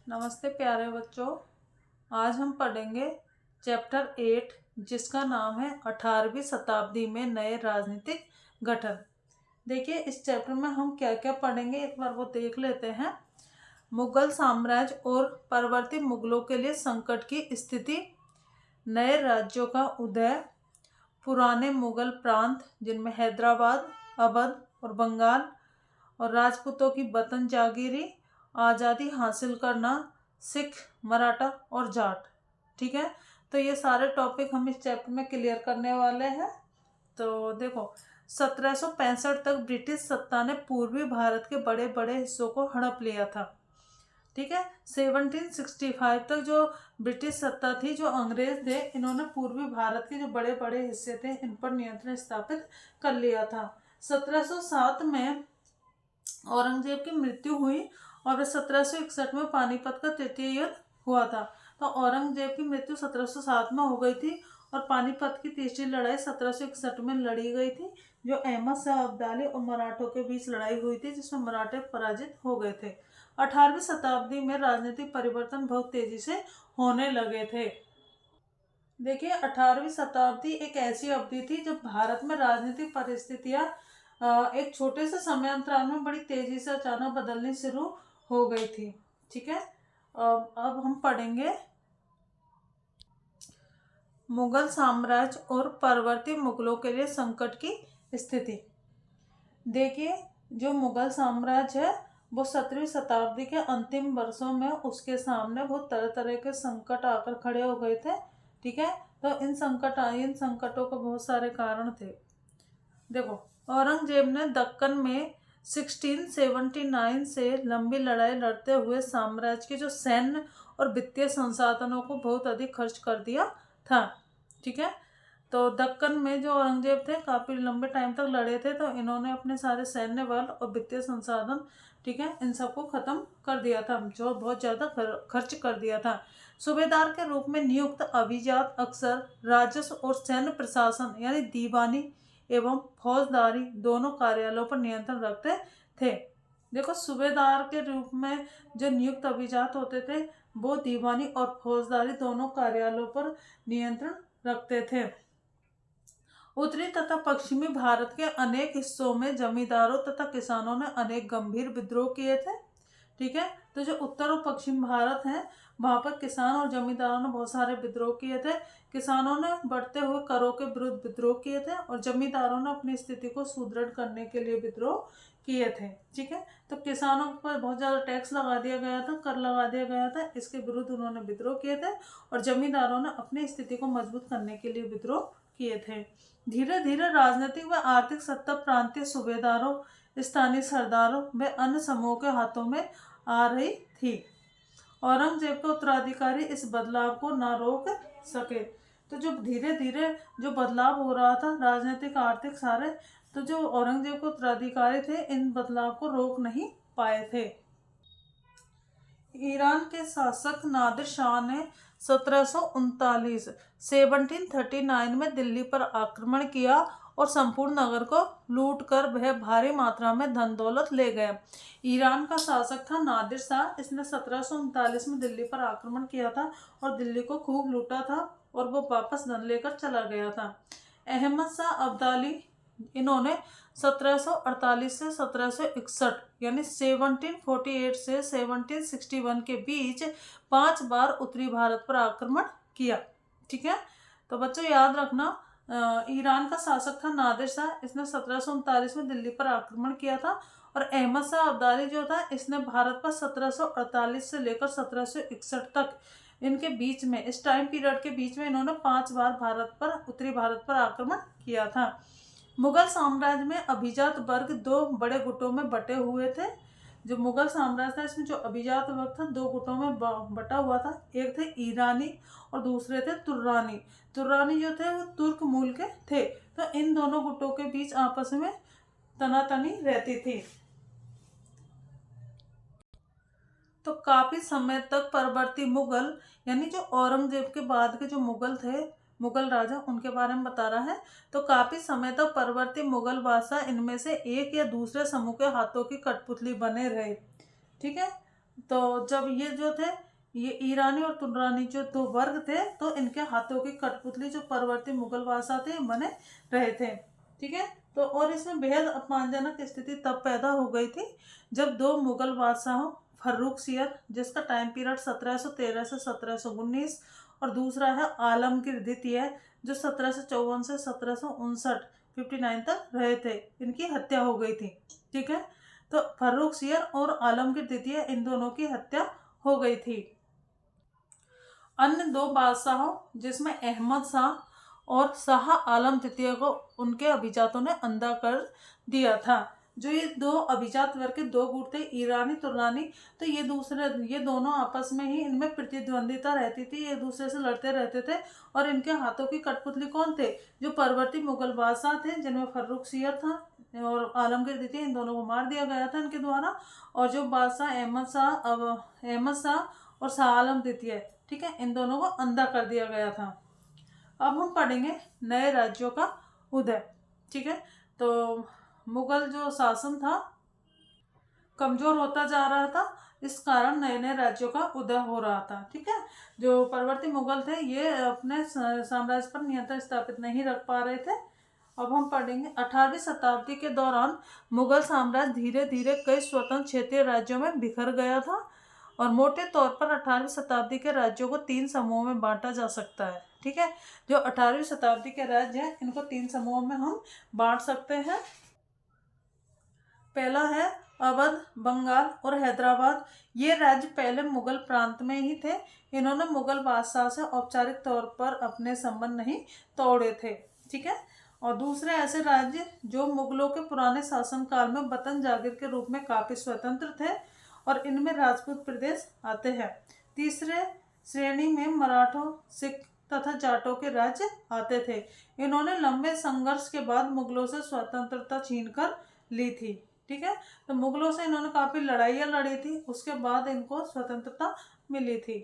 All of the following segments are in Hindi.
नमस्ते प्यारे बच्चों। आज हम पढ़ेंगे चैप्टर 8 जिसका नाम है 18वीं शताब्दी में नए राजनीतिक गठन। देखिए इस चैप्टर में हम क्या क्या पढ़ेंगे एक बार वो देख लेते हैं। मुगल साम्राज्य और परवर्ती मुगलों के लिए संकट की स्थिति, नए राज्यों का उदय, पुराने मुगल प्रांत जिनमें हैदराबाद, अवध और बंगाल और राजपूतों की वतन जागीरी, आज़ादी हासिल करना, सिख, मराठा और जाट। ठीक है, तो ये सारे टॉपिक हम इस चैप्टर में क्लियर करने वाले हैं। तो देखो 1765 तक ब्रिटिश सत्ता ने पूर्वी भारत के बड़े बड़े हिस्सों को हड़प लिया था। ठीक है, 1765 तक जो ब्रिटिश सत्ता थी, जो अंग्रेज थे, इन्होंने पूर्वी भारत के जो बड़े बड़े हिस्से थे इन पर नियंत्रण स्थापित कर लिया था। 1707 में औरंगजेब की मृत्यु हुई और 1761 में पानीपत का तृतीय युद्ध हुआ था। तो औरंगजेब की मृत्यु 1707 में हो गई थी और पानीपत की तीसरी लड़ाई 1761 में लड़ी गई थी, जो अहमद शाह अब्दाली और मराठों के बीच लड़ाई हुई थी, जिसमें मराठे पराजित हो गए थे। 18वीं शताब्दी में राजनीतिक परिवर्तन बहुत तेजी से होने लगे थे। देखिए 18वीं शताब्दी एक ऐसी अवधि थी जब भारत में राजनीतिक परिस्थितियां एक छोटे से समय अंतराल में बड़ी तेजी से अचानक बदलनी शुरू हो गई थी। ठीक है, अब हम पढ़ेंगे मुगल साम्राज्य और परवर्ती मुगलों के लिए संकट की स्थिति। देखिए जो मुगल साम्राज्य है वो 17वीं शताब्दी के अंतिम वर्षों में उसके सामने बहुत तरह तरह के संकट आकर खड़े हो गए थे। ठीक है, तो इन संकटों के बहुत सारे कारण थे। देखो औरंगजेब ने दक्कन में 1679 से लंबी लड़ाई लड़ते हुए साम्राज्य के जो सैन्य और वित्तीय संसाधनों को बहुत अधिक खर्च कर दिया था। ठीक है, तो दक्कन में जो औरंगजेब थे काफ़ी लंबे टाइम तक लड़े थे, तो इन्होंने अपने सारे सैन्य बल और वित्तीय संसाधन, ठीक है, इन सबको ख़त्म कर दिया था, जो बहुत ज़्यादा खर्च कर दिया था। सूबेदार के रूप में नियुक्त अभिजात अक्सर राजस्व और सैन्य प्रशासन यानी दीवानी एवं फौजदारी दोनों कार्यालयों पर नियंत्रण रखते थे। देखो सूबेदार के रूप में जो नियुक्त अभिजात होते थे वो दीवानी और फौजदारी दोनों कार्यालयों पर नियंत्रण रखते थे। उत्तरी तथा पश्चिमी भारत के अनेक हिस्सों में जमींदारों तथा किसानों ने अनेक गंभीर विद्रोह किए थे। ठीक है, तो जो उत्तर और पश्चिम भारत है वहाँ पर किसान और जमींदारों ने बहुत सारे विद्रोह किए थे। किसानों ने बढ़ते हुए करों के विरुद्ध विद्रोह किए थे और जमींदारों ने अपनी स्थिति को सुदृढ़ करने के लिए विद्रोह किए थे। ठीक है, तो किसानों पर बहुत ज़्यादा टैक्स लगा दिया गया था, कर लगा दिया गया था, इसके विरुद्ध उन्होंने विद्रोह किए थे और जमींदारों ने अपनी स्थिति को मजबूत करने के लिए विद्रोह किए थे। धीरे धीरे राजनीतिक व आर्थिक सत्ता प्रांतीय सूबेदारों, स्थानीय सरदारों व अन्य समूहों के हाथों में आ रही थी। औरंगजेब के उत्तराधिकारी इस बदलाव को ना रोक सके। तो जो धीरे धीरे जो बदलाव हो रहा था राजनीतिक आर्थिक सारे, तो जो औरंगजेब के उत्तराधिकारी थे इन बदलाव को रोक नहीं पाए थे। ईरान के शासक नादिर शाह ने 1739 में दिल्ली पर आक्रमण किया और संपूर्ण नगर को लूट कर वह भारी मात्रा में धन दौलत ले गया। ईरान का शासक था नादिर शाह। इसने 1739 में दिल्ली पर आक्रमण किया था और दिल्ली को खूब लूटा था और वो वापस धन लेकर चला गया था। अहमद शाह अब्दाली, इन्होंने 1748 से 1761 यानी 1748 से 1761 के बीच 5 बार उत्तरी भारत पर आक्रमण किया। ठीक है, तो बच्चों याद रखना ईरान का शासक था नादिर शाह। इसने 1739 में दिल्ली पर आक्रमण किया था और अहमद शाह अब्दाली जो था इसने भारत पर 1748 से लेकर 1761 तक इनके बीच में, इस टाइम पीरियड के बीच में इन्होंने 5 बार भारत पर, उत्तरी भारत पर आक्रमण किया था। मुगल साम्राज्य में अभिजात वर्ग 2 बड़े गुटों में बटे हुए थे। जो मुगल साम्राज्य था इसमें जो अभिजात वर्ग था 2 गुटों में बटा हुआ था। एक थे ईरानी और दूसरे थे तुर्रानी। तुर्रानी जो थे वो तुर्क मूल के थे। तो इन दोनों गुटों के बीच आपस में तनातनी रहती थी। तो काफी समय तक परवर्ती मुगल यानी जो औरंगजेब के बाद के जो मुगल थे, मुगल राजा, उनके बारे में बता रहा है। तो काफी समय तक परवर्ती मुगल बादशाह इनमें से एक या दूसरे समूह के हाथों की कठपुतली बने रहे। ठीक है, तो जब ये जो थे, ये ईरानी और तुर्रानी जो दो वर्ग थे, तो इनके हाथों की कठपुतली जो परवर्ती मुगल बादशाह थे बने रहे थे। ठीक है। तो और इसमें बेहद अपमानजनक स्थिति तब पैदा हो गई थी जब दो मुगल बादशाहों, फर्रुखसियर जिसका टाइम पीरियड 1713 से 1719 और दूसरा है आलमगीर द्वितीय जो 1754 से 1759 तक रहे थे, इनकी हत्या हो गई थी। ठीक है। तो फर्रुखसियर और आलमगीर द्वितीय इन दोनों की हत्या हो गई थी। अन्य दो बादशाहों जिसमें अहमद शाह और शाह आलम द्वितीय को उनके अभिजातों ने अंधा कर दिया था। जो ये दो अभिजात वर्ग के दो गुट थे, ईरानी तुर्रानी, तो ये दोनों आपस में ही इनमें प्रतिद्वंदिता रहती थी, ये दूसरे से लड़ते रहते थे। और इनके हाथों की कठपुतली कौन थे? जो परवर्ती मुगल बादशाह थे, जिनमें फर्रुखसियर था और आलमगीर द्वितीय, इन दोनों को मार दिया गया था इनके द्वारा। और जो बादशाह अहमद शाह और शाह आलम द्वितीय, ठीक है, इन दोनों को अंधा कर दिया गया था। अब हम पढ़ेंगे नए राज्यों का उदय। ठीक है। तो मुगल जो शासन था कमजोर होता जा रहा था, इस कारण नए नए राज्यों का उदय हो रहा था। ठीक है। जो परवर्ती मुगल थे ये अपने साम्राज्य पर नियंत्रण स्थापित नहीं रख पा रहे थे। अब हम पढ़ेंगे 18वीं शताब्दी के दौरान मुगल साम्राज्य धीरे धीरे कई स्वतंत्र क्षेत्रीय राज्यों में बिखर गया था। और मोटे तौर पर 18वीं शताब्दी के राज्यों को 3 समूहों में बांटा जा सकता है। ठीक है। जो 18वीं शताब्दी के राज्य हैं इनको 3 समूहों में हम बांट सकते हैं। पहला है अवध, बंगाल और हैदराबाद। ये राज्य पहले मुगल प्रांत में ही थे। इन्होंने मुगल बादशाह से औपचारिक तौर पर अपने संबंध नहीं तोड़े थे। ठीक है। और दूसरे ऐसे राज्य जो मुगलों के पुराने शासनकाल में वतन जागीर के रूप में काफी स्वतंत्र थे और इनमें राजपूत प्रदेश आते हैं। तीसरे श्रेणी में मराठों, सिख तथा जाटों के राज्य आते थे। इन्होंने लंबे संघर्ष के बाद मुगलों से स्वतंत्रता छीनकर ली थी। ठीक है। तो मुगलों से इन्होंने काफी लड़ाइयाँ लड़ी थी, उसके बाद इनको स्वतंत्रता मिली थी।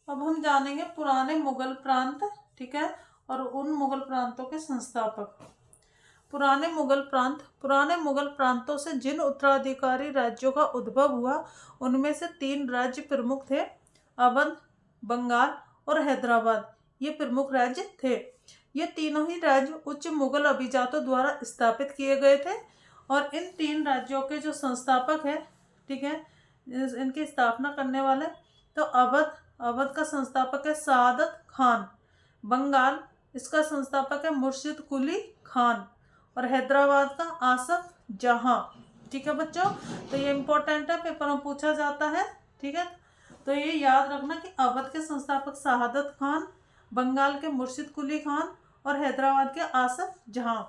अब हम जानेंगे पुराने मुगल प्रांत। ठीक है। और उन मुगल प्रांतों के संस्थापक। पुराने मुगल प्रांतों से जिन उत्तराधिकारी राज्यों का उद्भव हुआ उनमें से 3 राज्य प्रमुख थे, अवध, बंगाल और हैदराबाद। ये प्रमुख राज्य थे। ये तीनों ही राज्य उच्च मुगल अभिजातों द्वारा स्थापित किए गए थे। और इन 3 राज्यों के जो संस्थापक है, ठीक है, इनकी स्थापना करने वाले, तो अवध का संस्थापक है सआदत खान। बंगाल, इसका संस्थापक है मुर्शिद कुली खान। और हैदराबाद का आसफ जहां। ठीक है बच्चों, तो ये इंपॉर्टेंट है, पेपर में पूछा जाता है। ठीक है। तो ये याद रखना कि अवध के संस्थापक सआदत खान, बंगाल के मुर्शिद कुली खान और हैदराबाद के आसफ जहां।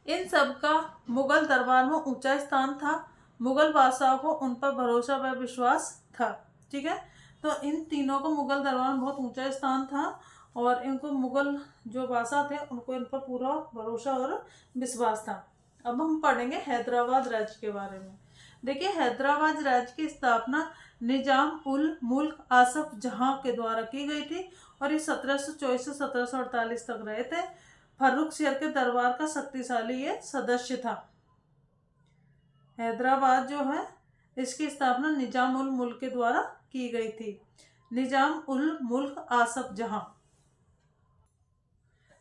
इन सब का मुगल दरबार में ऊंचा स्थान था। मुगल बादशाह को उन पर भरोसा व विश्वास था। ठीक है। तो इन तीनों को मुगल दरबार में बहुत ऊंचा स्थान था और इनको मुगल जो बादशाह थे उनको इन पर पूरा भरोसा और विश्वास था। अब हम पढ़ेंगे हैदराबाद राज्य के बारे में। देखिए, हैदराबाद राज्य की स्थापना निजाम उल मुल्क आसफ जहां के द्वारा की गई थी और ये 1724 से 1748 तक रहे थे। फर्रुखसियर के दरबार का शक्तिशाली ये सदस्य था। हैदराबाद जो है इसकी स्थापना निजाम उल मुल्क के द्वारा की गई थी। निजाम उल मुल्क आसफ जहां।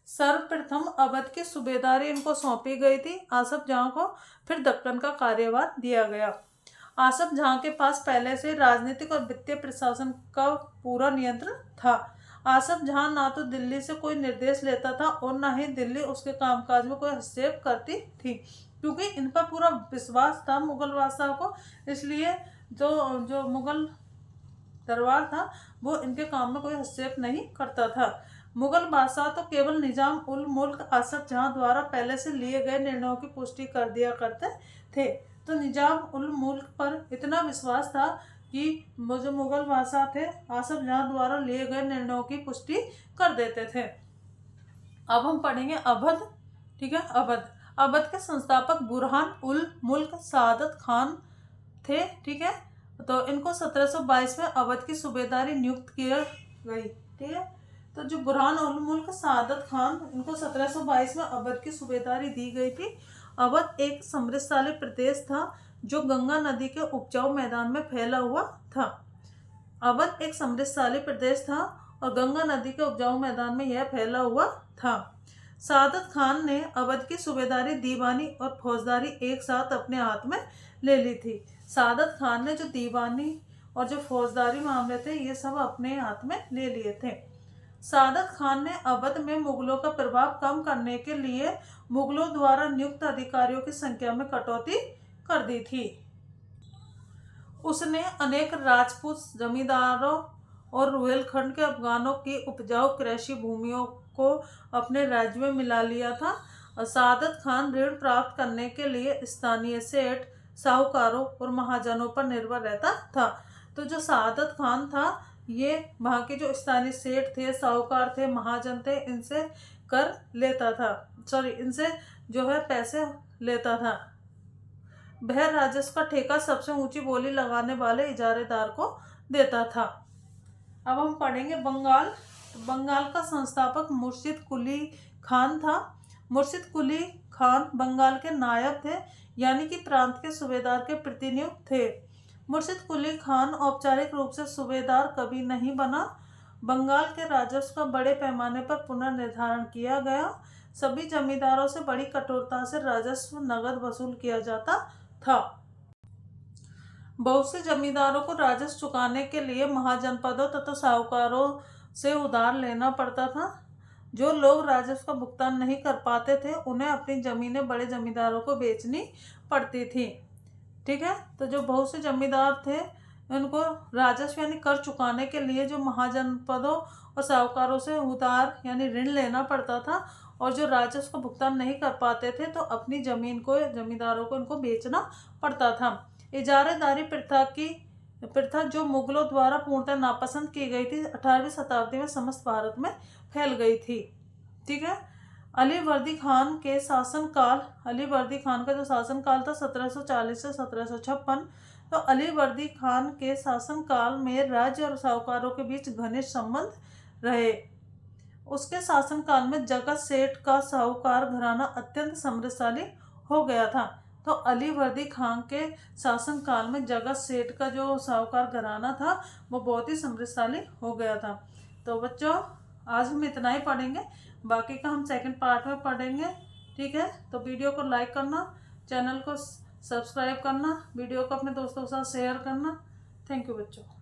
सर्वप्रथम अवध की सूबेदारी इनको सौंपी गई थी आसफ जहां को, फिर दक्कन का कार्यभार दिया गया। आसफ जहां के पास पहले से राजनीतिक और वित्तीय प्रशासन का पूरा नियंत्रण था। आसफ जहां ना तो दिल्ली से कोई निर्देश लेता था और ना ही दिल्ली उसके कामकाज में कोई हस्तक्षेप करती थी, क्योंकि इन पर पूरा विश्वास था मुगल बादशाह को। इसलिए जो मुगल दरबार था वो इनके काम में कोई हस्तक्षेप नहीं करता था। मुगल बादशाह तो केवल निजाम उल मुल्क आसफ जहां द्वारा पहले से लिए गए निर्णयों की पुष्टि कर दिया करते थे। तो निजाम उल मुल्क पर इतना विश्वास था कि जो मुगल बादशाह थे आसफ जहां द्वारा लिए गए निर्णयों की पुष्टि कर देते थे। अब हम पढ़ेंगे अवध। ठीक है। अवध के संस्थापक बुरहान उल मुल्क सआदत खान थे। ठीक है। तो इनको 1722 में अवध की सूबेदारी नियुक्त की गई। ठीक है। तो जो बुरहान उल मुल्क सआदत खान, इनको 1722 में अवध की सूबेदारी दी गई थी। अवध एक समृद्धशाली प्रदेश था जो गंगा नदी के उपजाऊ मैदान में फैला हुआ था। अवध एक समृद्धशाली प्रदेश था और गंगा नदी के उपजाऊ मैदान में यह फैला हुआ था। सादत खान ने अवध की सूबेदारी, दीवानी और फौजदारी एक साथ अपने हाथ में ले ली थी। सादत खान ने जो दीवानी और जो फौजदारी मामले थे ये सब अपने हाथ में ले लिए थे। सादत खान ने अवध में मुगलों का प्रभाव कम करने के लिए मुगलों द्वारा नियुक्त अधिकारियों की संख्या में कटौती कर दी थी। उसने अनेक राजपूत जमींदारों और रुहेलखंड के अफगानों की उपजाऊ कृषि भूमियों को अपने राज्य में मिला लिया था। सादत खान ऋण प्राप्त करने के लिए स्थानीय सेठ, साहूकारों और महाजनों पर निर्भर रहता था। तो जो सादत खान था ये वहाँ के जो स्थानीय सेठ थे, साहूकार थे, महाजन थे, इनसे कर लेता था, इनसे जो है पैसे लेता था। वह राजस्व का ठेका सबसे ऊंची बोली लगाने वाले इजारेदार को देता था। अब हम पढ़ेंगे बंगाल। तो बंगाल का संस्थापक मुर्शिद कुली खान था। मुर्शिद कुली खान बंगाल के नायब थे, यानी कि प्रांत के सूबेदार के प्रतिनियुक्त थे। मुर्शिद कुली खान औपचारिक रूप से सूबेदार कभी नहीं बना। बंगाल के राजस्व का बड़े पैमाने पर पुनर्निर्धारण किया गया। सभी जमींदारों से बड़ी कठोरता से राजस्व नगद वसूल किया जाता था। बहुत से जमींदारों को राजस्व चुकाने के लिए महाजनपदों तथा साहूकारों से उधार लेना पड़ता था। जो लोग राजस्व का भुगतान नहीं कर पाते थे उन्हें अपनी जमीनें बड़े जमींदारों को बेचनी पड़ती थी। ठीक है, तो जो बहुत से जमींदार थे उनको राजस्व यानी कर चुकाने के लिए जो महाजनपदों और साहूकारों से उधार यानी ऋण लेना पड़ता था, और जो राजस्व का भुगतान नहीं कर पाते थे तो अपनी जमीन को जमींदारों को इनको बेचना पड़ता था। इजारेदारी प्रथा जो मुगलों द्वारा पूर्णतः नापसंद की गई थी, 18वीं शताब्दी में समस्त भारत में फैल गई थी। ठीक है, अलीवर्दी खान के शासनकाल, अलीवर्दी खान का जो शासनकाल था 1740 से 1756, तो अलीवर्दी खान के शासनकाल में राज्य और साहूकारों के बीच घनिष्ठ संबंध रहे। उसके शासनकाल में जगत सेठ का साहूकार घराना अत्यंत समृद्धशाली हो गया था। तो अलीवर्दी खान के शासनकाल में जगत सेठ का जो साहूकार घराना था वो बहुत ही समृद्धशाली हो गया था। तो बच्चों आज हम इतना ही पढ़ेंगे, बाकी का हम सेकंड पार्ट में पढ़ेंगे। ठीक है, तो वीडियो को लाइक करना, चैनल को सब्सक्राइब करना, वीडियो को अपने दोस्तों के साथ शेयर करना। थैंक यू बच्चों।